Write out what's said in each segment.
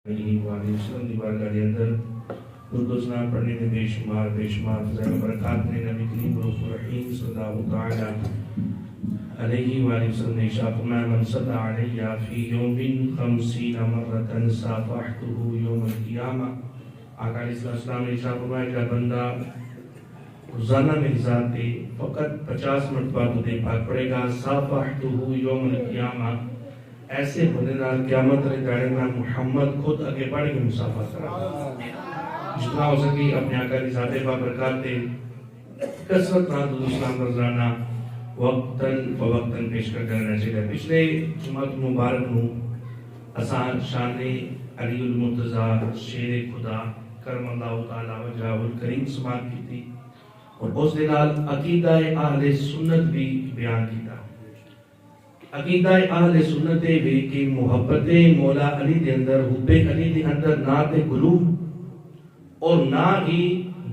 وسلم کی بارگاہ کے اندر درود و سلام پڑھنے میں بے شمار فضائل و برکات میں نبی کریم رؤوف الرحیم صلی اللہ تعالی علیہ وآلہ وسلم نے ارشاد فرمایا من صلی علیہ فی یوم 50 مرۃ صافحتہ یوم القیامہ۔ آقا علیہ السلام نے ارشاد فرمایا کہ بندہ روزانہ میری ذات پہ فقط 50 مرتبہ درود پاک پڑھے گا، صافحتہ یوم القیامہ، ایسے بندے نال قیامت والے داڑے میں محمد خود اگے بڑھ کے مصافحہ کرا، جتنا ہو سکی اپنے آقا کی ذات بابرکات تے کثرت نال درود سلام روزانہ وقتاً فوقتاً پیش کر کرنا چاہیے۔ پچھلے جمعہ مبارک نو اساں شان علی المرتضی شیر خدا کرم اللہ تعالی وجہہ الکریم سماعت کی تھی، اور اس دے نال عقیدہ اہل سنت بھی بیان کیتا۔ عقیدہ اہل سنت بھی کہ محبت مولا علی دے اندر، حب علی دے اندر نہ تے غلو اور نہ ہی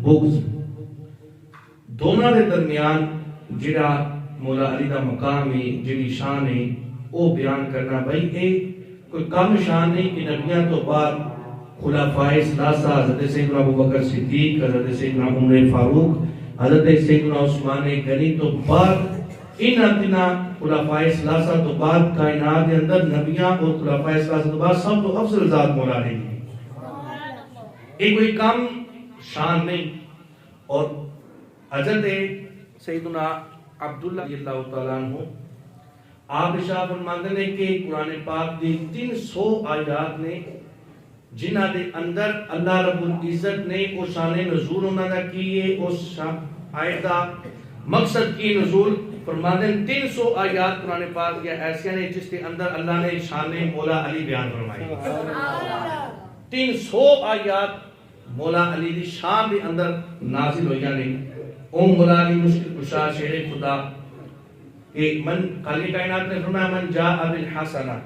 بغض، دونوں دے درمیان جڑا مولا علی دا مقام ہے، جڑی شان ہے، وہ بیان کرنا بھائی اے کوئی کم شان نہیں کہ نبیوں تو بعد خلفائے ثلاثہ حضرت سیدنا ابوبکر صدیق، حضرت سیدنا عمر فاروق، حضرت سیدنا عثمان غنی تو بعد ان اتنا خلفائے ثلاثہ تو بعد کائنات کے اندر نبیاں اور خلفائے ثلاثہ تو بعد سب تو افضل ذات مولا علی ہے، یہ کوئی کم شان نہیں۔ اور حضرت سیدنا عبداللہ رضی اللہ تعالیٰ عنہ آپ ارشاد فرماتے ہیں کہ قرآن پاک دی 300 آیات نے جنہ دے اندر اللہ رب العزت نے اس شان نزول انہوں نے کیے، اس آیت دا مقصد کی نزول فرماتے ہیں 300 آیات قرآن پاک یا ایسے ہیں جس کے اندر اللہ نے شان مولا علی بیان فرمائی۔ 300 آیات مولا علی دی شان دے اندر نازل ہوئی نے۔ مولا علی مشکل کشا شیر خدا کہ من خالق کائنات نے فرمایا من جاء بالحسنہ،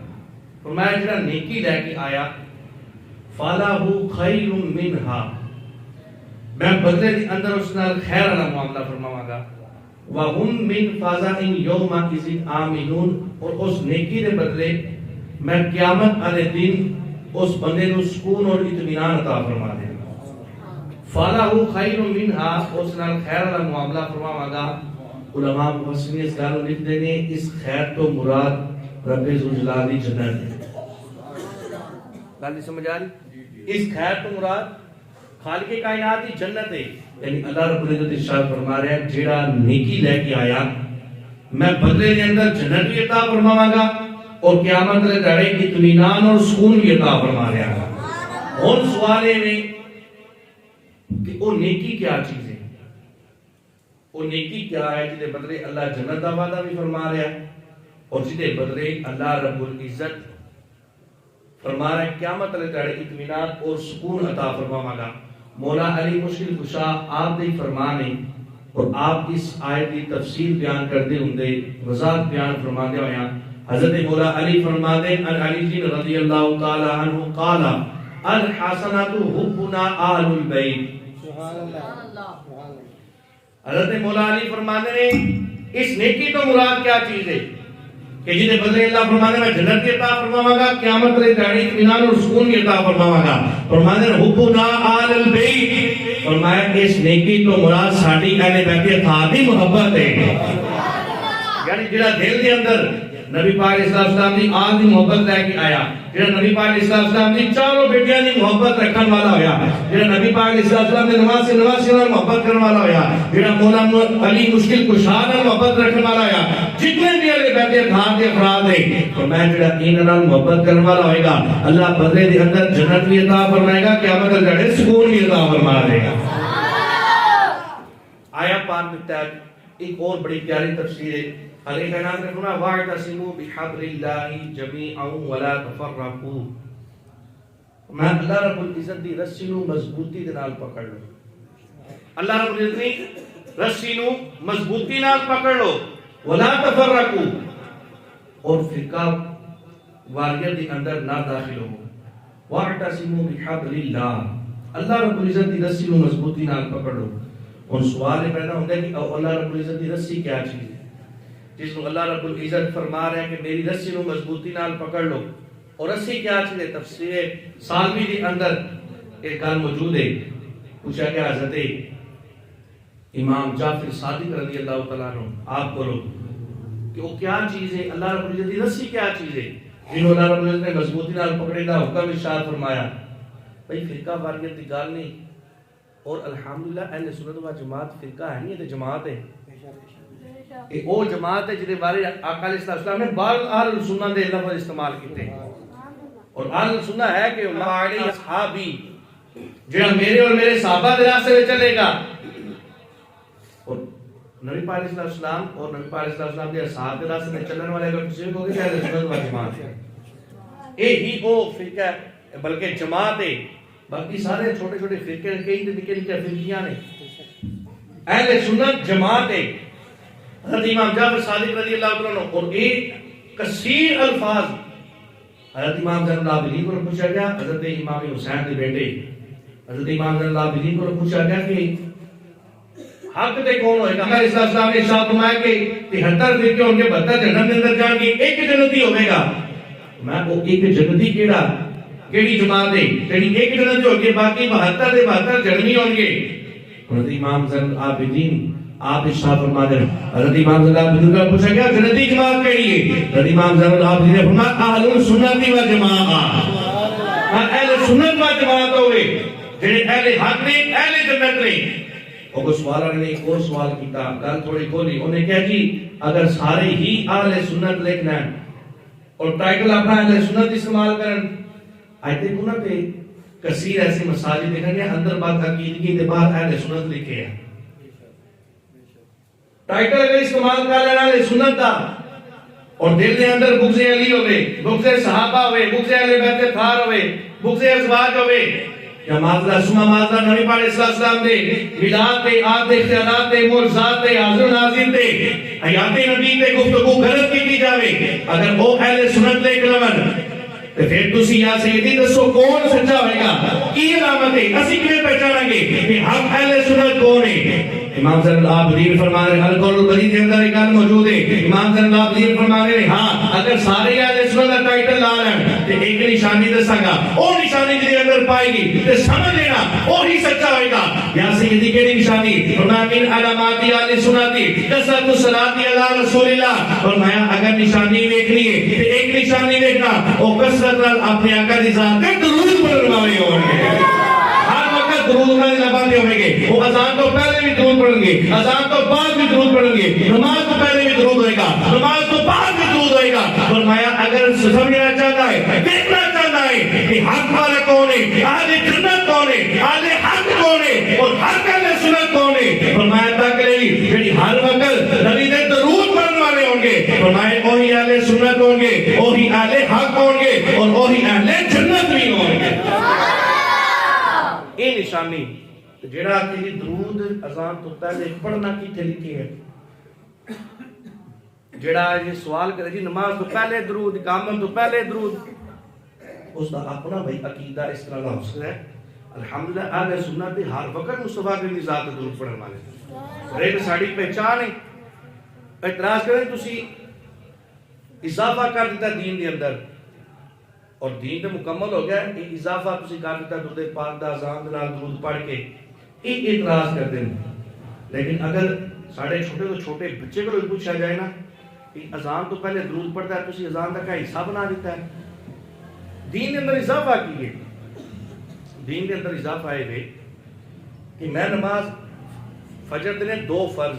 فرمایا جڑا نیکی لے کے آیا فَلَهُ خَيْرٌ مِّنْهَا، میں بدلے دی اندر اس نال خیر والا معاملہ فرماواں گا، وَهُمْ مِنْ فَزَعٍ يَوْمَئِذٍ آمِنُونَ، اور اس نیکی دے بدلے میں قیامت والے دن اس بندے کو سکون اور اطمینان عطا فرما دے گا۔ فَلَهُ خَيْرٌ مِّنْهَا، اس نال خیر والا معاملہ فرماواں گا۔ علماء مفسرین اس گل لکھتے ہیں اس خیر تو مراد رب ذوالجلال دی جنت ہے۔ گل سمجھ آ رہی؟ اس خیر تو مراد خالق کائنات دی جنت ہے، یعنی اللہ رب العزت ارشاد فرما رہا ہے جیڑا نیکی لے کے آیا میں بدلے دے اندر جنت بھی عطا فرماواں گا اور قیامت والے دہاڑے اطمینان اور سکون بھی عطا فرما رہا گا۔ اور سوال ہے کہ وہ نیکی کیا چیز ہے، وہ نیکی کیا ہے جدے بدلے اللہ جنت دا وعدہ بھی فرما رہا ہے اور جدے بدلے اللہ رب العزت فرما رہا ہے قیامت والے دہاڑے اطمینان اور سکون عطا فرماواں گا۔ مولا علی مشکل کشا آپ دے فرمان ہے، اور آپ اس آیت کی تفسیر بیان کرتے ہوندے وضاحت بیان فرماندے ہویا حضرت مولا علی فرماتے ہیں ان علی جی رضی اللہ تعالی عنہ قال الحسنات حبنا آل البیت، حضرت مولا علی فرماتے ہیں اس نیکی تو مراد کیا چیز ہے کہ جنہیں بدلے اللہ فرمانے میں جنت کی عطا فرماواں گا، قیامت والے دہاڑے اطمینان اور سکون کی عطا فرماواں گا۔ فرماتے ہیں حبنا آل البیت، فرمایا اس نیکی تو مراد ساڈی اہل بیت اطہار دی محبت ہے، یعنی جڑا دل دے اندر نبی پاک علیہ السلام دی آل دی محبت لے کے آیا، جڑا نبی پاک علیہ السلام دی چاروں بیٹیاں دی محبت رکھن والا ہویا، جڑا نبی پاک علیہ السلام دے نواسی نال محبت کرن والا ہویا، جڑا مولا علی مشکل کشا نال محبت رکھن والا ہویا، جتنے بھی اہل بیت اطہار دے افراد ہیں، فرمایا جڑا انہاں نال محبت کرن والا ہوئے گا اللہ بدلے دے اندر جنت بھی عطا فرمائے گا، قیامت کے دن سکون بھی عطا فرما دے گا۔ آیا پاک میں ایک اور بڑی پیاری تفسیر ہے۔ علیہ کائنات نے فرمایا وَاعْتَصِمُوا بِحَبْلِ اللَّهِ جَمِيعًا وَلَا تَفَرَّقُوا، میں اللہ رب العزت دی رسی نو مضبوطی دے نال پکڑ لو، اللہ رب العزت دی رسی نو مضبوطی نال پکڑ لو، وَلَا تَفَرَّقُوا، اور فرقہ واریت دے اندر نہ داخل ہو، وَاعْتَصِمُوا بِحَبْلِ اللَّهِ، اللہ رب العزت دی رسی نو مضبوطی نال پکڑ لو۔ ان سوال پیدا ہوتا ہے کہ اللہ رب العزت دی رسی کیا چیز ہے جس کو اللہ رب العزت فرما رہے ہیں کہ میری رسی نو مضبوطی نال پکڑ لو، اور اسی کیا چیز ہے تفسیر سالوی کے اندر ایک گل موجود ہے پوچھا گیا حضرت امام جعفر صادق رضی اللہ تعالیٰ عنہ آپ کو کہ وہ کیا چیز ہے اللہ رب العزت کی رسی کیا چیز ہے جنہوں اللہ رب العزت نے مضبوطی نال پکڑے دا حکم ارشاد فرمایا بھئی فرقہ واریت کی گل نہیں اور الحمدللہ اہل سنت و جماعت فرقہ ہے نہیں ہے جماعت ہے کہ وہ جماعت ہے جنہیں بارے آقا علیہ السلام نے بار اہل سنت دے لفظ استعمال کیتے اور اہل سنت ہے کہ ہمارے اصحابی جڑا میرے اور میرے صحابہ دے راستے میں چلے گا اور نبی پاک علیہ السلام اور نبی پاک علیہ السلام کے اصحاب کے راستے میں چلنے والے اگر کسی کو کہ اہل سنت و جماعت ہے یہ ہی وہ فرقہ بلکہ جماعت ہے باقی سارے چھوٹے چھوٹے فرقے کئی نکے نکے فرقیاں نے اہل سنت جماعت ہے حضرت امام جعفر صادق رضی اللہ عنہ اور ایک کثیر الفاظ حضرت امام زین العابدین کو پوچھا گیا حضرت امام حسین کے بیٹے حضرت امام زین العابدین کو پوچھا گیا کہ حق تے کون ہوئے گا اللہ علیہ السلام نے ارشاد فرمایا کہ 73 فرقے ہوں گے 72 جنت کے اندر جان گے ایک جنتی ہوے گا میں وہ ایک جنتی کیڑی جماعت ہے جڑی ایک جنت جو ہوگی باقی 72 دے 72 جنمی ہوں گے حضرت امام زین العابدین آپ ارشاد فرما دیں حضرت امام زین العابدین کا پوچھا گیا جنتی جماعت کیڑی ہے حضرت امام زین العابدین نے فرمایا اہل سنت و جماعت اہل سنت و جماعت ہوئے جڑے اہل حق نے اہل جنت نے اور کوئی سوال نے ایک اور سوال کیتا گل تھوڑی کھولی انہیں کہا جی اگر سارے ہی اہل سنت لکھنا ہے اور ٹائٹل اپنا اہل سنت استعمال کرن آئے کو نہ تے کثیر ایسے مساجد دیکھیں گے اندر بات عقیدگی کے بعد اہل سنت لکھے ہیں ٹائٹل اگر استعمال کر لینا اہل سنت دا اور دل دے اندر بغض علی ہوئے بغض صحابہ ہوئے بغض اہل بیت طاہر ہوئے بغض ازواج ہوئے یا معذرہ سما معذرہ نبی پاک علیہ السلام دے ملاد دے آد دے اختیارات دے معجزات دے حاضر ناظر دے حیات نبی دے گفتگو غلط کی جاوے اگر وہ اہل سنت لے کلمن تو پھر تسی یا سیدی دسو کون سچا ہوئے گا کی علامت ہے اسی کیوں پہچانیں گے کہ ہم اہل سنت کون ہیں امام زین العابدین فرما رہے القول البدیع کے اندر ایک گل موجود ہے امام زین العابدین فرما رہے ہاں اگر سارے اہل سنت کا ٹائٹل لا لیں تو ایک نشانی دساں گا وہ نشانی جی اندر پائے گی تو سمجھ لینا وہی سچا ہوئے گا یا سیدی کیڑی نشانی فرمایا من علامات اہل سنت کثرت الصلاۃ علی رسول اللہ فرمایا اگر نشانی دیکھنی ہے تو ایک نشانی دیکھنا وہ کثرت اپنے آقا دی ذات پہ درود پڑھنے والے ہوں گے درود کا زبان دے ہوئے گے وہ اذان تو پہلے بھی درود پڑھیں گے اذان تو بعد بھی درود پڑھیں گے نماز تو پہلے بھی درود ہوئے گا نماز تو بعد بھی درود ہوئے گا فرمایا اگر سمجھنا چاہتا ہے دیکھنا چاہتا ہے کہ حق والے کون ہے اہل جنت کون ہے اہل حق کون ہے اور حق اہل سنت کون ہے فرمایا تاکہ جڑی ہر وقت نبی دے درود پڑھنے والے ہوں گے فرمایا وہی اہل سنت ہوں گے وہی اہل حق ہوں گے اور وہی اہل جنت بھی ہوں گے یہ نشانی جڑا کہ درود اذان تو پہلے پڑھنا کیتے لکھے ہے جڑا یہ سوال کرے جی نماز تو پہلے درود اقامت تو پہلے درود اس دا اپنا بھائی عقیدہ اس طرح کا حاصل ہے الحمدللہ اہل سنت دی ہر وقت مصطفیٰ کی ذات درود پڑھنے والے اور ایک ساڑی پہچان ہے اعتراض کریں تسی اضافہ کر دیتا دین دے اندر اور دین تو مکمل ہو گیا یہ اضافہ تسی کر دیتا درود پاک دا اذان دے نال درود پڑھ کے یہ اعتراض کر دیں لیکن اگر ساڑھے چھوٹے تو چھوٹے بچے کو پوچھا جائے نا کہ اذان تو پہلے درود پڑھتا ہے تسی اذان کا حصہ بنا دیتا ہے دین کے اندر اضافہ کیے دین کے اندر اضافہ ہے کہ میں نماز فجر دنے 2 فرض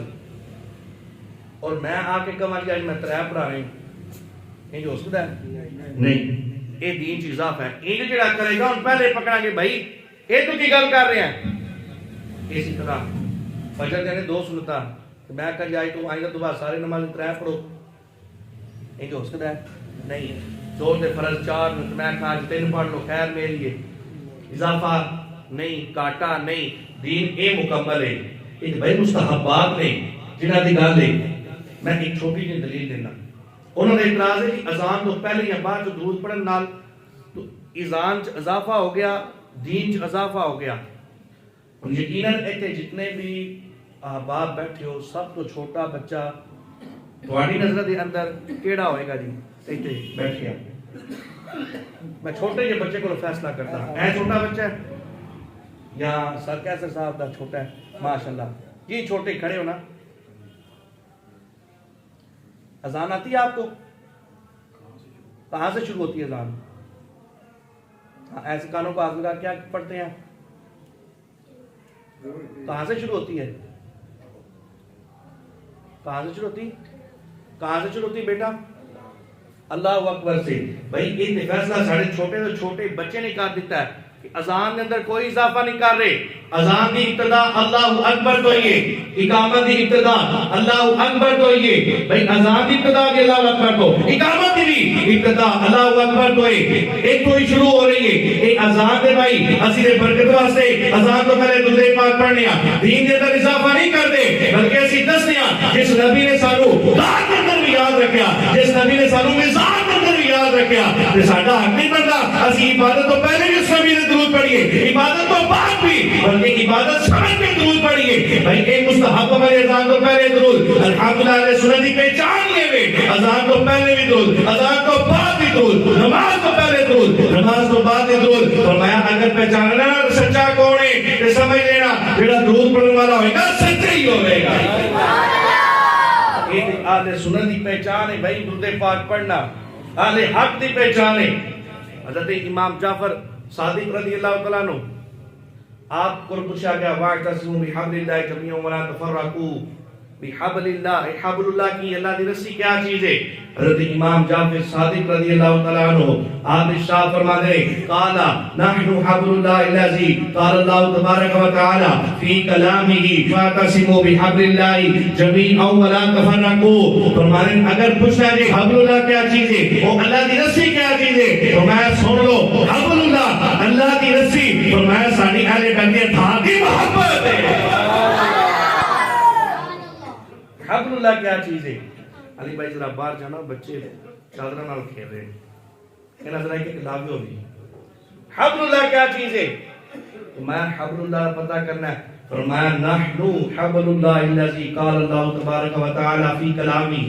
اور میں آ کے کہاں کہ آج میں 3 پڑھا رہی ہوں یہ جو اس ہے نہیں یہ دین چیز اضافہ ہے یہ جڑا کرے گا ان پہلے پکڑا کہ بھائی یہ تو کی گل کر رہے ہیں اسی طرح فجر دنے 2 سنتا میں کہا جائے تو آئندہ دوبارہ سارے نماز 3 پڑھو یہ جو اس ہے نہیں 2 دے فرض 4 میں کہا 3 پڑھ لو خیر میری ہے اضافہ نہیں کاٹا نہیں دین اے مکمل ہے یہ بھائی مستحبات نے جنہ دی گل ہے میں ایک چھوٹی جی دلیل دینا انہوں نے اعتراض ہے کہ اذان تو پہلے یا بعد جو درود پڑھن نال تو اذان چ اضافہ ہو گیا دین چ اضافہ ہو گیا اور یقیناً ایتھے جتنے بھی احباب بیٹھے ہو سب تو چھوٹا بچہ تھوڑی نظر دے اندر کیڑا ہوئے گا جی ایتھے بیٹھے ہیں میں چھوٹے جے بچے کو فیصلہ کرتا ہے چھوٹا بچہ ہے یا سر کیسر صاحب دا چھوٹا ہے ماشاءاللہ یہ چھوٹے کھڑے ہو نا اذان آتی ہے آپ کو کہاں سے شروع ہوتی ہے اذان ایسے کانوں کو آگ لگا کیا پڑھتے ہیں کہاں سے شروع ہوتی ہے کہاں سے شروع ہوتی بیٹا اللہ اکبر سے بھائی یہ فیصلہ سارے چھوٹے تو چھوٹے بچے نے کر دیتا ہے کہ اذان کے اندر کوئی اضافہ نہیں کر رہے اذان کی ابتدا اللہ اکبر تو یہ اقامت کی ابتدا اللہ اکبر تو یہ بھائی اذان کی ابتدا بھی اللہ اکبر تو اقامت کی بھی ابتدا اللہ اکبر تو ایک تو ہی شروع ہو رہی ہے ایک اذان دے بھائی اسی نے برکت واسطے اذان تو پہلے درود پاک پڑھنے دین کے اندر اضافہ نہیں کرتے بلکہ اسی دسنے جس نبی نے سانو دار کے اندر بھی یاد رکھیا جس نبی نے سانو مزاج کے اندر بھی یاد رکھیا کہ ساڈا حق نہیں بنتا اسی عبادت تو پہلے بھی اس نبی نے درود پڑھیے عبادت تو بعد بھی بلکہ عبادت سمجھ کے درود پڑھیے بھائی ایک مستحب ہمارے اذان تو پہلے درود الحمدللہ علیہ سنت کی پہچان لیے اذان تو پہلے بھی درود اذان تو بعد بھی درود نماز تو پہلے درود نماز تو بعد بھی درود فرمایا اگر پہچاننا سچا کون ہے تے سمجھ لینا جڑا درود پڑھنے والا ہوئے گا سچا ہی ہوئے گا یہ اہل سنت کی پہچان ہے بھائی درود پاک پڑھنا اہل حق کی پہچان ہے حضرت امام جعفر صادق رضی اللہ تعالیٰ عنہ آپ کو پوچھا گیا واعتصموا بحبل اللہ جميعا ولا تفرقوا بحبل اللہ حبل اللہ کی اللہ کی رسی کیا چیز ہے حضرت امام جعفر صادق رضی اللہ تعالیٰ عنہ آپ ارشاد فرماتے ہیں قال نحن حبل اللہ الذی قال اللہ تبارک و تعالی فی کلامہ واعتصموا بحبل اللہ جميعا ولا تفرقوا فرماتے ہیں اگر پوچھا جائے حبل اللہ کیا چیز ہے وہ اللہ کی رسی کیا چیز ہے فرمایا سن لو حبل اللہ اللہ کی رسی فرمایا ساری اہل بیت کی محبت ہے حبل اللہ کیا چیز ہے علی بھائی ذرا باہر جانا بچے چادرہ نال کھیل رہے ہیں کہنا ذرا ایک کتاب ہو گئی حبل اللہ کیا چیز ہے میں حبل اللہ پتہ کرنا ہے فرمایا نحنو حبل اللہ الذی قال اللہ تبارک و تعالی فی کلامہ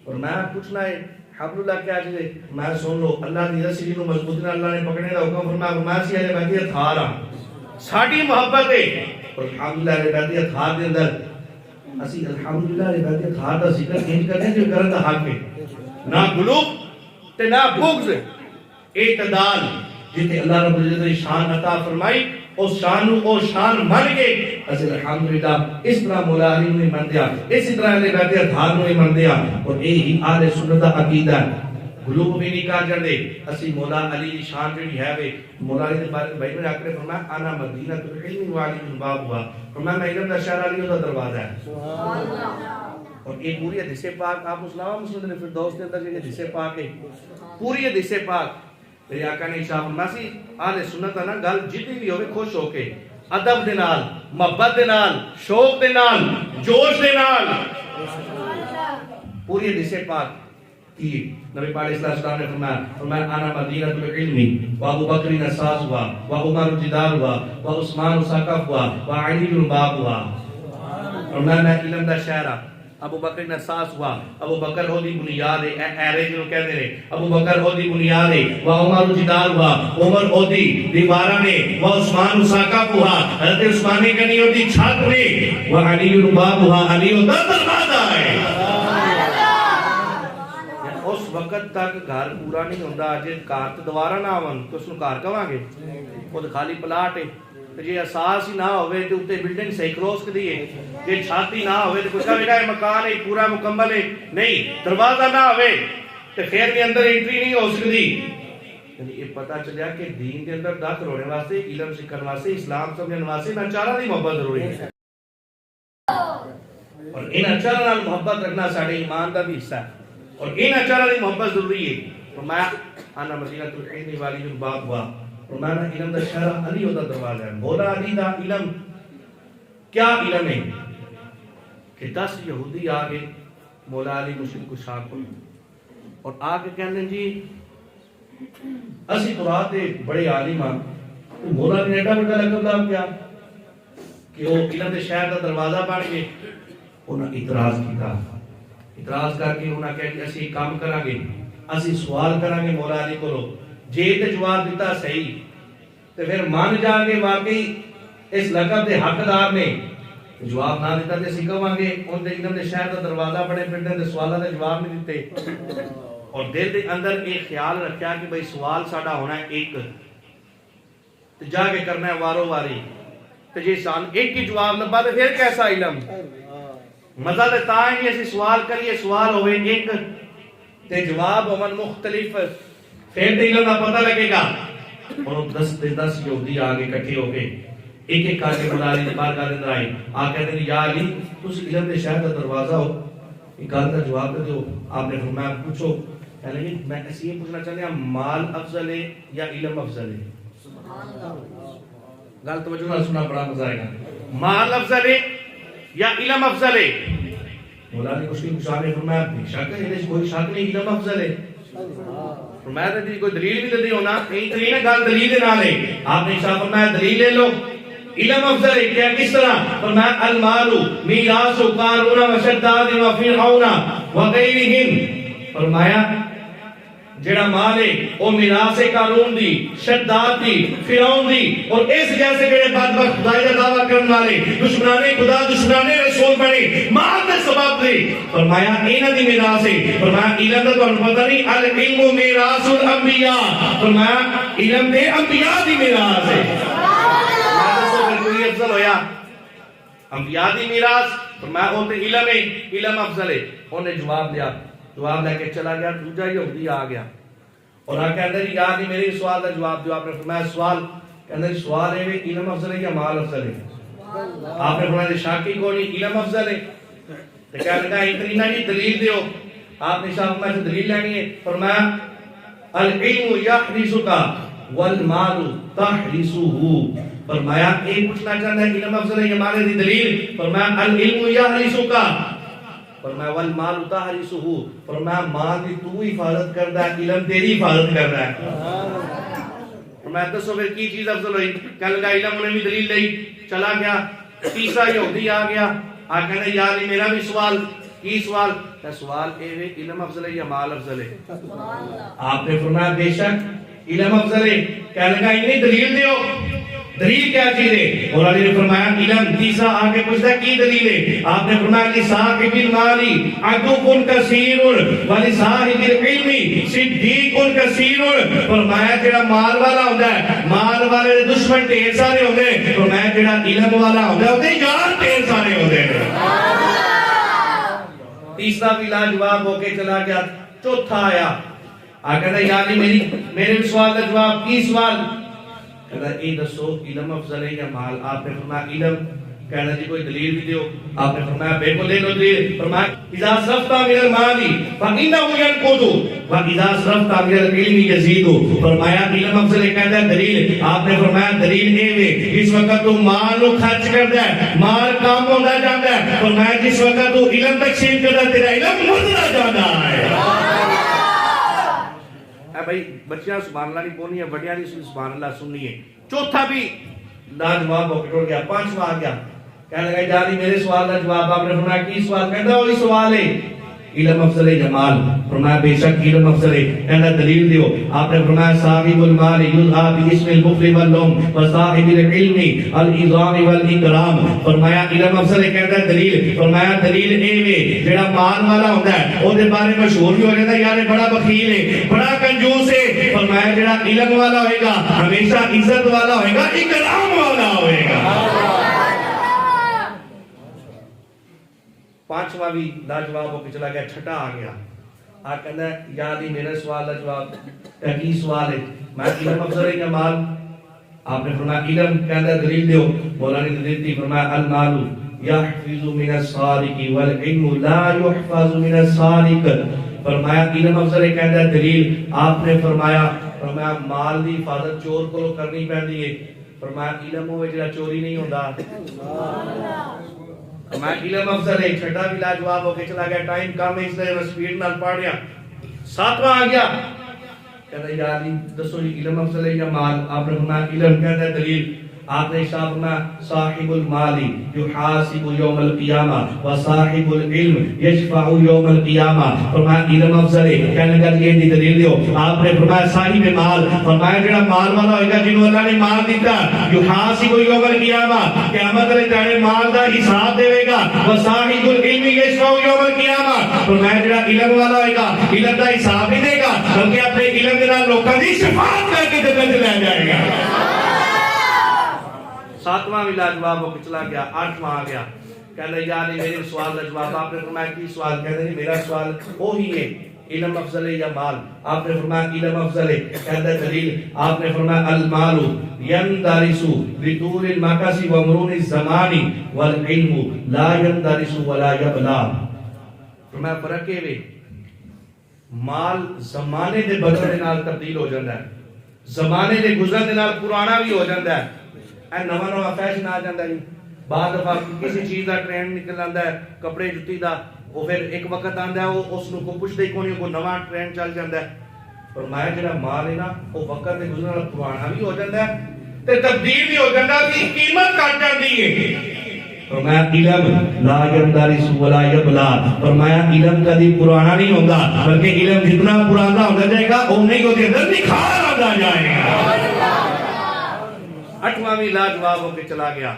فرمایا پوچھنا ہے حبل اللہ کیا چیز ہے میں سن لو اللہ کی رسی نو مضبوطی نال اللہ نے پکڑنے دا حکم فرمایا میں سی اہل بیت دی تھار ہاں ساڈی محبت ہے اور الحمدللہ اہل بیت دی تھار دے اندر اسی الحمدللہ عبادت تھار دا ذکر نہیں کرنے جو کرن دا حق ہے نہ غلوب تے نہ بغض اعتدال جتے اللہ رب العزت نے شان عطا فرمائی اس شان نو او شان من کے اسی الحمدللہ اس طرح مولا علی نے من دیا اسی طرح عبادت تھار نو من دیا اور یہی اہل سنت دا عقیدہ ہے غلوب بھی نہیں کر جاندے اسی مولا علی دی شان جڑی ہے وے مولا علی دے بارے بھائی نے آکھے فرمایا انا مدینہ العلم وعلی الباب ہوا فرمایا میں علم دا شہر علی دا دروازہ ہے سبحان اللہ اور یہ پوری حدیث پاک آپ اسلام مسلم نے فردوس کے اندر یہ حدیث پاک ہے پوری حدیث پاک میرے آقا نے ارشاد فرمایا سی اہل سنت نا گل جتنی بھی ہوے خوش ہو کے ادب دے نال محبت دے نال شوق دے نال جوش دے نال پوری حدیث پاک کی نبی پاک علیہ السلام نے فرمایا انا مدینہ العلم و ابو بکر نساس ہوا و عمر جدار ہوا و عثمان سقف ہوا و علی الباب ہوا فرمایا میں علم دا شہر ہاں ابو بکر نساس ہوا ابو بکر ہو دی بنیاد ہے ایرے جو کہتے ہیں ابو بکر ہو دی بنیاد ہے و عمر جدار ہوا عمر ہو دی دیواراں نے و عثمان سقف ہوا حضرت عثمان نے کنی ہو دی چھت نے و علی الباب ہوا علی دا دروازہ ہے اس وقت تک گھر پورا نہیں ہوندا جے گھر تے دوبارہ نہ آون تو اس نوں گھر کہواں گے وہ خالی پلاٹ ہے تے جے اساس ہی نہ ہوے تے اوتے بلڈنگ صحیح کروس کردی ہے جے چھاتی نہ ہوے تے کوئی کہے گا یہ مکان ہے پورا مکمل ہے نہیں دروازہ نہ ہوے تے پھر بھی اندر انٹری نہیں ہو سکدی یعنی یہ پتہ چلیا کہ دین کے اندر داخل ہونے واسطے علم سیکھنے واسطے اسلام سمجھنے واسطے ناچارہ دی محبت ضروری ہے اور ان اچارہ نال محبت رکھنا ساڈے ایمان دا بھی حصہ ہے اور ان اچارہ دی محبت ضروری ہے فرمایا انا مدینہ العلم والی الباب ہوا فرمایا علم دا شہر علی دا دروازہ ہے مولا علی دا علم کیا علم ہے کہ 10 یہودی آگے مولا علی مشرک کشا کو اور آگے کہنے جی اسی قرآن دے بڑے عالم ہاں تو مولا علی نے ایڈا بڑا لقب لاب کیا کہ وہ علم دے شہر دا دروازہ بن گئے انہاں اعتراض کیتا اعتراض کر کے انہاں کہا کہ اسی کام کرا گے اسی سوال کرانگے مولا علی کو جے تے جواب دیتا صحیح تے پھر مان جاگے واقعی اس لقب دے حقدار نے جواب نہ دیتا تے اسی کہاں گے ان دے علم دے شہر دا دروازہ بڑے پھرنے تے سوالہ دے جواب نہیں دیتے اور دل دے اندر ایک خیال رکھیا کہ بھئی سوال ساڑا ہونا ہے ایک تے جا کے کرنا ہے وارو واری تے جے سان ایک کی جواب لبا تے پھر کیسا علم مزہ دیتا ہے کہ اسی سوال کریے سوال ہوئے ایک تے جواب ہومن مختلف پھر تے علم دا پتہ لگے گا اور 10 یہودی آگے کٹھے ہو کے ایک ایک کار کے مولا علی نے بار کار اندر آئی آ کہتے ہیں یا علی اس علم دے شاید دروازہ ہو ایک گل کا جواب دے دو آپ نے فرمایا پوچھو کہنے لگے میں ایسی یہ پوچھنا چاہتے ہیں مال افضل ہے یا علم افضل ہے گل توجہ نہ سنا بڑا مزہ آئے گا مال افضل ہے یا علم افضل ہے مولا علی کچھ نہیں پوچھا نے فرمایا شک ہے کوئی شک نہیں علم افضل ہے فرمایا تھا کوئی دلیل بھی دے ہونا کہیں دلیل ہے گل دلیل دے نہ لے آپ نے شاہ فرمایا دلیل لے لو علم افضل ہے کیا کس طرح فرمایا المال میراث قارون و شداد و فرعون و غیرہم فرمایا جڑا مال ہے وہ میراث قارون دی شداد دی فرعون دی اور اس جیسے جڑے بدبخت خدائی دا دعویٰ کرنے والے دشمنان خدا دشمنان رسول بنے مال دے سبب دے فرمایا انہاں دی میراث ہے فرمایا علم دا تانوں پتہ نہیں العلم میراث الانبیاء فرمایا علم دے انبیاء دی میراث ہے کوئی افضل ہویا انبیاء دی میراث فرمایا وہ تے علم ہے علم افضل ہے انہیں جواب دیا جواب لے کے چلا گیا دوجا یہودی آ گیا اور آ کہندے یا نہیں میرے سوال دا جواب دیو آپ نے فرمایا سوال کہندے سوال ہے علم افضل ہے یا مال افضل ہے آپ نے فرمایا شاکی کو نہیں علم افضل ہے تے کہنے لگا اتنی نہیں دلیل دیو آپ نے شاہ فرمایا دلیل لینی ہے فرمایا العلم یحرسک والمال تحرسہ فرمایا ایک پوچھنا چاہتا ہے علم افضل ہے یا مال دی دلیل فرمایا العلم یحرسک فرمایا والمال تحرسہ فرمایا مال دی تو حفاظت کردا ہے علم تیری حفاظت کردا ہے فرمایا دسو پھر کی چیز افضل ہوئی کہنے لگا علم نے بھی دلیل لئی چلا گیا تیسرا یہودی آ گیا آ کہنے یا علی میرا بھی سوال کی سوال کہ سوال اے ہے علم افضل ہے یا مال افضل ہے آپ نے فرمایا بے شک علم افضل ہے کہنے لگا انہیں دلیل دیو دلیل کیا چیز ہے اور علی نے فرمایا علم تیسرا آگے پوچھتا ہے کی دلیل ہے آپ نے فرمایا لصاحب المال عدو کثیر ولصاحب العلم صدیق کثیر فرمایا جڑا مال والا ہوندا ہے مال والے دے دشمن ڈھیر سارے ہوندے ہیں فرمایا جڑا علم والا ہوندا ہے اوتے یار ڈھیر سارے ہوندے ہیں تیسرا بھی لاجواب ہو کے چلا گیا چوتھا آیا آ کہتا یعنی میرے سوال کا جواب کی سوال کہتا اے دسو علم افضل ہے یا مال آپ نے فرمایا علم کہنا جی کوئی دلیل بھی دیو آپ نے فرمایا بالکل لے لو دلیل فرمایا اذا صرفت من المال فانه ينقض واذا صرفت من العلم يزيد فرمایا علم افضل ہے کہتا ہے دلیل آپ نے فرمایا دلیل اے وے اس وقت تو مال کو خرچ کردا ہے مال کام ہوندا جاندا ہے فرمایا جس وقت تو علم تقسیم کردا تیرا علم مردہ جاندا ہے بھائی بچیاں سبحان اللہ نہیں بولنی ہے بڑیاں نہیں سبحان اللہ سننی ہے چوتھا بھی لاجواب ہو کے ٹوٹ گیا پانچواں آ گیا کہنے لگا جاری میرے سوال کا جواب آپ نے فرمایا کی سوال کہتا وہی سوال ہے علم افضل ہے یا مال فرمایا بے شک علم افضل ہے کہنا دلیل دیو آپ نے فرمایا صاحب المال یدعا باسم البخل واللوم وصاحب العلم العظام والاکرام فرمایا علم افضل ہے کہتا ہے دلیل فرمایا دلیل اے وے جڑا مال والا ہوندا ہے او دے بارے مشہور بھی ہو جاتا ہے یار بڑا بخیل ہے بڑا کنجوس ہے فرمایا جڑا علم والا ہوئے گا ہمیشہ عزت والا ہوئے گا اکرام والا ہوئے گا پانچواں بھی لاجواب ہو کے چلا گیا چھٹا آ گیا آ کہنا ہے یا علی میرے سوال کا جواب کی سوال ہے میں علم افضل ہے یا مال آپ نے فرمایا علم کہنا ہے دلیل دیو مولا نے دلیل دی فرمایا المال یحفظ من السارق والعلم لا یحفظ من السارق فرمایا علم افضل ہے کہنا ہے دلیل آپ نے فرمایا مال دی حفاظت چور کو کرنی پہنی ہے فرمایا علم ہوئے جڑا چوری نہیں ہوتا میں علم افضل ہے چھٹا بھی لاجواب ہو کے چلا گیا ٹائم کم ہے اس لیے میں سپیڈ نال پڑھ رہا ساتواں آ گیا کہتا ہے یا علی دسو علم افضل ہے یا مال آپ نے فرمایا علم کہتا ہے دلیل آپ نے ارشاد فرمایا صاحب المال یحاسب یوم القیامہ و صاحب العلم یشفع یوم القیامہ. فرمایا علم افضل ہے. کہنے لگا یہ دی دلیل دیو. آپ نے فرمایا صاحب مال, فرمایا جڑا مال والا ہوئے گا جنہوں اللہ نے مال دیتا, یحاسب یوم القیامہ قیامت والے جانے مال دا حساب دے گا. و صاحب العلم یشفع یوم القیامہ, فرمایا جڑا علم والا ہوئے گا علم دا حساب نہیں دے گا بلکہ اپنے علم دے نال لوکاں دی شفاعت کر کے جنت لے جائے گا. ساتواں بھی لاجواب ہو کے چلا گیا. آٹھواں آ گیا. کہنے یا نہیں میرے سوال کا جواب. آپ نے فرمایا کی سوال؟ کہنے نہیں میرا سوال وہی ہے علم افضل ہے یا مال؟ آپ نے فرمایا علم افضل ہے. کہتا ہے دلیل؟ آپ نے فرمایا المال یندرس بطول المکس و مرور الزمان والعلم لا یندرس ولا یبلا. فرمایا فرق ہے مال زمانے دے بدلنے نال تبدیل ہو جاتا ہے, زمانے دے گزرنے نال پرانا بھی ہو جاتا ہے. اے نواں نواں فیشن آ جاتا ہے. بعد دفعہ کسی چیز کا ٹرینڈ نکل آتا ہے, کپڑے جُتی دا, وہ پھر ایک وقت آتا ہے وہ اس کو پوچھتے ہی کون کو نواں ٹرینڈ چل جاتا ہے. فرمایا جڑا مال ہے نا وہ وقت دے گزرنے نال پرانا بھی ہو جاتا ہے تے تبدیل بھی ہو جاتا ہے, اس کی قیمت گھٹ جاتی ہے. فرمایا علم لا یندرس ولا یبلا. فرمایا علم کبھی پرانا نہیں ہوتا بلکہ علم جتنا پرانا ہوتا جائے گا اتنا ہی اس کے اندر نکھار آتا جائے گا. اٹھواں بھی لاجواب ہو کے چلا گیا.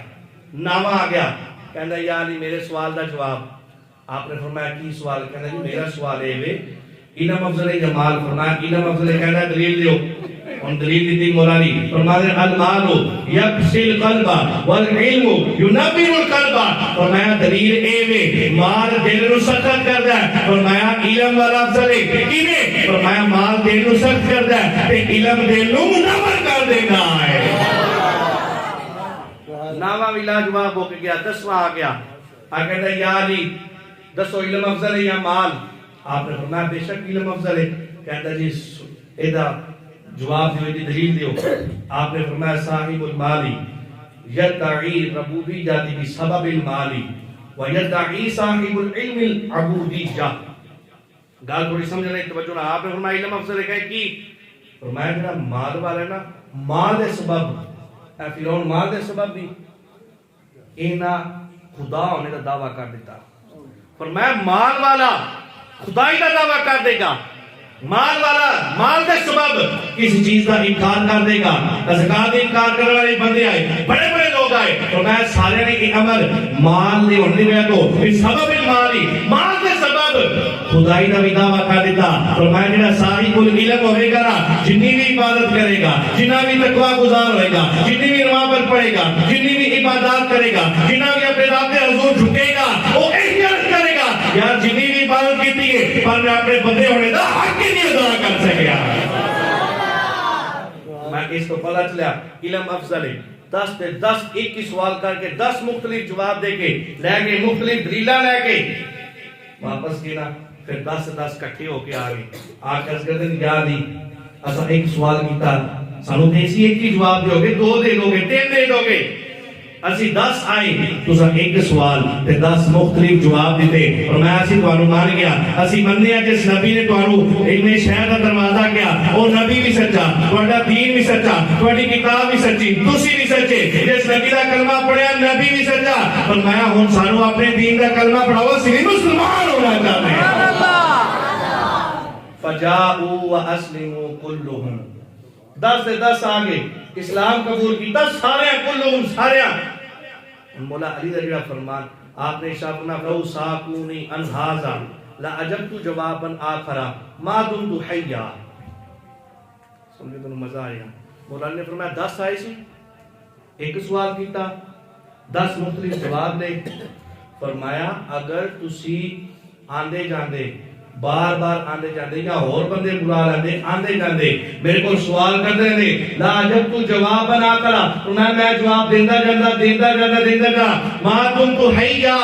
نواں آ گیا. کہندا یا علی میرے سوال دا جواب. آپ نے فرمایا کی سوال؟ کہندا جی میرا سوال ہے وے علم افضل ہے یا مال؟ فرمایا علم افضل ہے. کہندا دلیل دیو. ان دلیل دی مولا علی فرمایا المال یکسل القلب والعلم ینبر القلب. فرمایا دلیل اے وے مال دل نو سخت کردا ہے. فرمایا علم والا افضل ہے. کیویں؟ فرمایا مال دل نو سخت کردا ہے تے علم دل نو منور کر دیندا ہے. نواں بھی لاجواب ہو کے گیا. دسواں آ گیا. آ کہتا ہے یا علی دسو علم افضل ہے یا مال؟ آپ نے فرمایا بے شک علم افضل ہے. کہتا جی ایدہ جواب دیو, دی دلیل دیو. آپ نے فرمایا صاحب المال یدعی ربوبیت بسبب المال ویدعی صاحب العلم العبودیہ. گال تھوڑی سمجھ نہیں توجہ نہ. آپ نے فرمایا علم افضل ہے کی؟ فرمایا جڑا مال والا ہے نا مال دے سبب فرعون مال دے سبب بھی اینا خدا ہونے کا دعویٰ کر دیتا. فرمایا مال والا خدائی کا دعویٰ کر دے گا. مال والا مال کے سبب کسی چیز کا انکار کر دے گا. زکات انکار کرنے والے بندے آئے, بڑے بڑے لوگ آئے. فرمایا سارے نے یہ عمل مال دے ہونے وجہ تو بسبب المال مال کے سبب خدائی کا بھی دعویٰ کر دیتا. فرمایا جڑا صاحب العلم ہوئے گا نا جتنی بھی عبادت کرے گا, جتنا بھی تقوی گزار ہوئے گا, جتنی بھی نماز پڑھے گا, جتنی بھی عبادات کرے گا, جتنا بھی اپنے رب کے حضور جھکے گا, وہ احتیاط کرے گا یار جتنی بھی عبادت کی ہے پر میں اپنے بندے ہونے دا حق ہی نہیں ادا کر سکیا. میں اس کو پتہ چلا علم افضل ہے. 10 تے 10 ایک ہی سوال کر کے 10 مختلف جواب دے کے لے کے مختلف دلیلاں لے کے واپس کینا. پھر 10 سے 10 کٹھے ہو کے آ گئے. آ کر کہتے ہیں یا دی اسا ایک سوال کیتا سانو تے اسی ایک ہی جواب دیو گے, 2 دے دو گے, 3 دے دو گے. اسی 10 آئے تسا ایک سوال تے 10 مختلف جواب دیتے. اور میں اسی تانوں مان گیا. اسی بندے ہیں جس نبی نے تانوں علم شہر کا دروازہ کیا وہ نبی بھی سچا, تہاڈا دین بھی سچا, تہاڈی کتاب بھی سچی, تسی بھی سچے. جس نبی دا کلمہ پڑھیا نبی بھی سچا. فرمایا ہن سانو اپنے دین دا کلمہ پڑھاؤ, اسی بھی مسلمان ہونا چاہتے ہیں. فجاؤوا واسلموا كلهم. 10 سے 10 آگے اسلام قبول کیتا سارے کلہم سارے. مولا علی رضی اللہ فرمان آپ نے ارشاد فرمایا لو ساقونی ان ھذا لا اجبت جوابا آخر ما دمت حیا. سمجھے تو مزہ آیا. مولا نے فرمایا 10 آئے سی, ایک سوال کیتا, 10 مختلف جواب لے. فرمایا اگر تسی آندے جاندے بار بار آندے جاندے یا اور بندے بلا لیندے آندے جاندے میرے کو سوال کرتے رہے لا جب تو جواب نہ کرا تو میں جواب دیندا جاندا ما تم تو حیا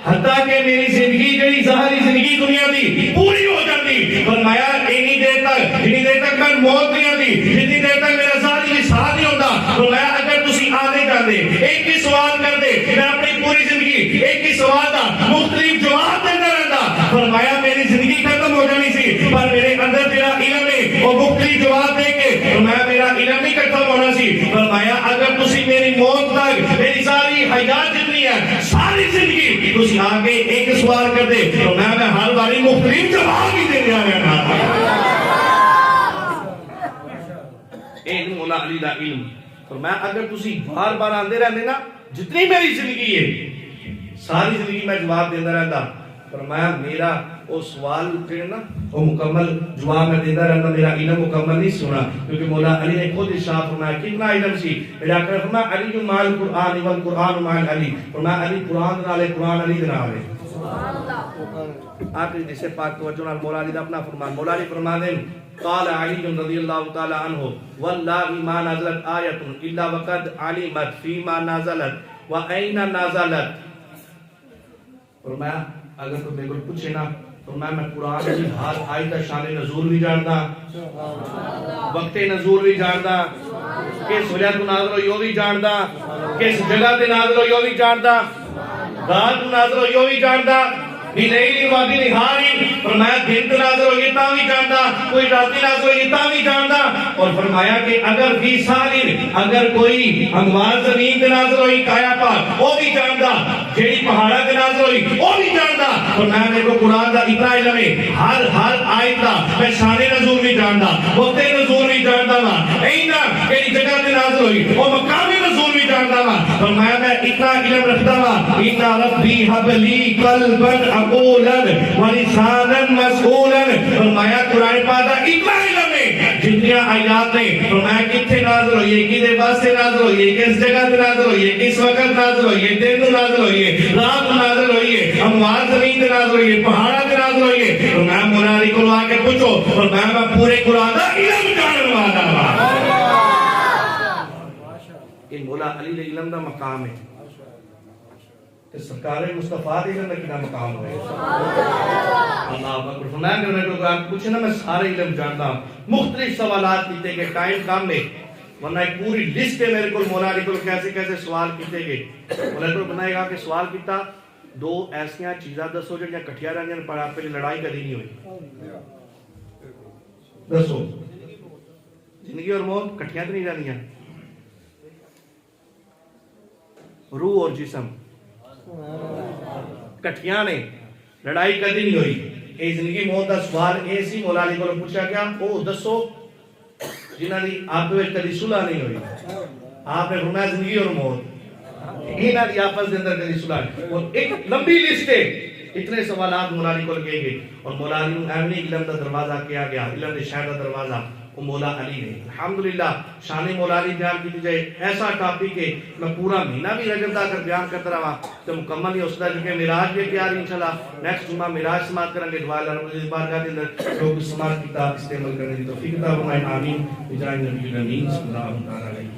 حتیٰ کہ میری زندگی جڑی ظاہری زندگی دنیا دی پوری ہو جاتی. فرمایا اتنی دیر تک جتنی دیر تک میں موت نہیں آتی, جتنی دیر تک میرا ظاہری وصال نہیں ہوتا. فرمایا اگر تسی آندے جاندے ایک ہی سوال کرتے میں اپنی پوری زندگی ایک ہی سوال دا مختلف جواب دیتا رہتا. فرمایا میری زندگی ختم ہو جانی سی پر میرے اندر تیرا علم ہے وہ مختلف جواب دے کے فرمایا میرا علم نہیں ختم ہونا سی فرمایا اگر تسی میری موت تک میری ساری حیات جتنی ہے ساری زندگی تسی آگے ایک سوال کر دے تو میں ہر باری مختلف جواب ہی دے دیا گیا علم مولا علی دا علم فرمایا اگر تسی بار بار آندے رہنے نا جتنی میری زندگی ہے ساری زندگی میں جواب دیتا رہتا فرمایا میرا وہ سوال جو نا وہ مکمل جواب میں دیتا رہتا میرا علم مکمل نہیں سنا کیونکہ مولا علی نے خود ارشاد فرمایا کتنا علم سی میرا کہا فرمایا علی جو مال قرآن والقرآن مال علی فرمایا علی قرآن نالے قرآن علی دنالے آخری جسے پاک توجہ نال مولا علی دا اپنا فرمان مولا علی فرمان دیں قال علی رضی اللہ تعالی عنہ واللہ ما نازلت آیت الا وقد علمت فیما نازلت و این نازلت فرمایا اگر تو میرے کو پوچھے نا فرمایا میں قرآن کی ہر آیت شان نزول بھی جانتا وقت نزول بھی جانتا کس وجہ تو نازل ہوئی وہ بھی جانتا کس جگہ تے نازل ہوئی وہ بھی جانتا رات تو نازل ہوئی وہ بھی جانتا نہیں وادی نہاری فرمایا دن تو نازل ہوئی تا بھی جانتا کوئی راتی نازل ہوئی تا بھی جانتا اور فرمایا کہ اگر فی سالین اگر کوئی اموال زمین تے نازل ہوئی کایا پاک وہ بھی جانتا جیڑی پہاڑا تے نازل ہوئی وہ بھی جانتا فرمایا میرے کو قرآن دا اتنا علم ہے ہر آیت دا میں شان نزول بھی جانتا وقت نزول بھی جانتا وا اینا کئی جگہ تے نازل ہوئی وہ مقام نزول بھی جانتا وا فرمایا میں اتنا علم رکھتا وا ان ربی حب لی قلبا عقولا ولسانا مسئولا فرمایا قرآن پاک دا اتنا علم ہے جتنی آیات ہیں فرمایا کتنے نازل ہوئی ہے کدے واسطے نازل ہوئی ہے کس جگہ تے نازل ہوئی ہے کس وقت نازل ہوئی ہے دن تو نازل ہوئی ہے رات تو نازل ہوئی ہے اموال زمین تے نازل ہوئی ہے پہاڑا تے نازل ہوئی ہے فرمایا مولا علی کو آ کے پوچھو فرمایا میں پورے قرآن دا علم جاننے والا ہوں یہ مولا علی دے علم دا مقام ہے کہ سرکار مصطفیٰ دے علم دا کنا مقام ہوئے اللہ اکبر فرمایا کہ میں کو پوچھے نا میں سارے علم جانتا ہوں مختلف سوالات کیتے کہ ٹائم کام میں ورنہ ایک پوری لسٹ ہے میرے کو مولا علی کو کیسے کیسے سوال کیتے گئے مولا علی کو بنائے گا کہ سوال کیتا دو ایسیاں چیزاں دسو جو کٹھیا رہنے پر آپ پہلے لڑائی کری نہیں ہوئی دسو زندگی اور موت کٹھیاں تو نہیں رہنیاں روح اور جسم کٹھیاں نے لڑائی کدی نہیں ہوئی اے زندگی موت دا سوال ایسی مولا علی کو پوچھا گیا او دسو جنہاں دی آپ وچ کدی صلح نہیں ہوئی آپ نے فرمایا زندگی اور موت انہاں دی آپس دے اندر کدی صلح اور ایک لمبی لسٹ ہے اتنے سوالات مولا علی کو کیے گئے اور مولا علی نے اپنے علم دا دروازہ کیا گیا علم دے شہر دا دروازہ وہ مولا علی نے الحمدللہ شان مولا علی بیان کی جائے ایسا ٹاپک ہے میں پورا مہینہ بھی رجب دا کر بیان کرتا رہا تو مکمل ہی اسدا جو کہ معراج بھی تیار انشاءاللہ نیکسٹ جمعہ معراج سماعت کریں گے دعا اللہ رب العزت بارگاہ کے اندر جو کچھ سماعت کتاب استعمال کرنے کی توفیق عطا فرمائے آمین بجائے نبی الامین صلی اللہ علیہ وسلم